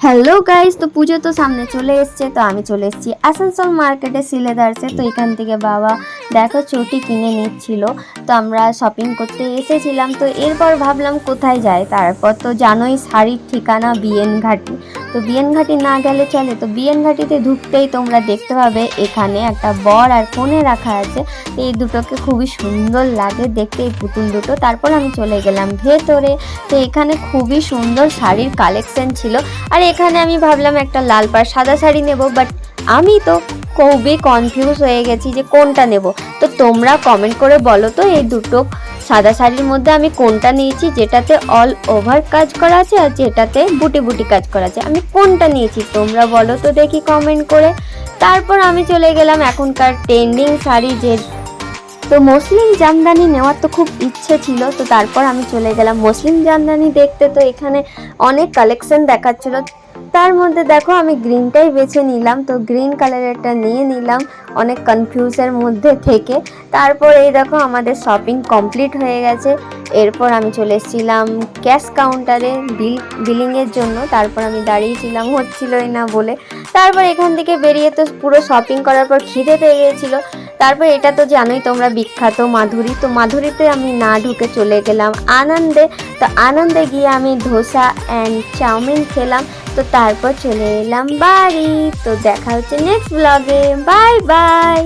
Hello guys, তো পুজো তো সামনে চলে এসছে। তো আমি চলে এসেছি আসানসোল মার্কেটে সিলেদার্সে। তো এখান থেকে বাবা দেখো চটি কিনে নিচ্ছিল। তো আমরা শপিং করতে এসেছিলাম। তো এরপর ভাবলাম কোথায় যাই, তারপর তো জানোই শাড়ির ঠিকানা বিএন ঘাটি। তো বিএন ঘাটি না গেলে চলে। তো বিএন ঘাটিতে ঢুকতেই তোমরা দেখতে পাবে এখানে একটা বর আর কনে রাখা আছে। তো এই দুটোকে খুবই সুন্দর লাগে দেখতে, এই পুতুল দুটো। তারপর আমি চলে গেলাম ভেতরে। তো এখানে খুবই সুন্দর শাড়ির কালেকশন ছিল। আর এখানে আমি ভাবলাম একটা লাল পাড় সাদা শাড়ি নেব, বাট আমি তো খুবই কনফিউজ হয়ে গেছি যে কোনটা নেব। তো তোমরা কমেন্ট করে বলো তো এই দুটো সাদা শাড়ির মধ্যে আমি কোনটা নিয়েছি, যেটাতে অল ওভার কাজ করা আছে আর যেটাতে বুটি বুটি কাজ করা আছে, আমি কোনটা নিয়েছি তোমরা বলো তো দেখি কমেন্ট করে। তারপর আমি চলে গেলাম এখনকার ট্রেন্ডিং শাড়ি যে, তো মসলিন জামদানি নেওয়ার তো খুব ইচ্ছে ছিল। তো তারপর আমি চলে গেলাম মসলিন জামদানি দেখতে। তো এখানে অনেক কালেকশন দেখাচ্ছিল, তার মধ্যে দেখো আমি গ্রিনটাই বেছে নিলাম। তো গ্রিন কালারেরটা নিয়ে নিলাম অনেক কনফিউজের মধ্যে থেকে। তারপর এই দেখো আমাদের শপিং কমপ্লিট হয়ে গেছে। এরপর আমি চলে এসেছিলাম ক্যাশ কাউন্টারে বিলিংয়ের জন্য। তারপর আমি দাঁড়িয়েছিলাম, হচ্ছিলই না বলে। তারপর এখান থেকে বেরিয়ে তো পুরো শপিং করার পর খিদে পেয়ে গিয়েছিলো। তারপর এটা তো জানোই তোমরা বিখ্যাত মাধুরী। তো মাধুরীতে আমি না ঢুকে চলে গেলাম আনন্দে। তো আনন্দে গিয়ে আমি ধোসা অ্যান্ড চাউমিন খেলাম। তো তারপর চলে এলাম বাড়ি। তো দেখা হচ্ছে নেক্সট ব্লগে। Bye bye.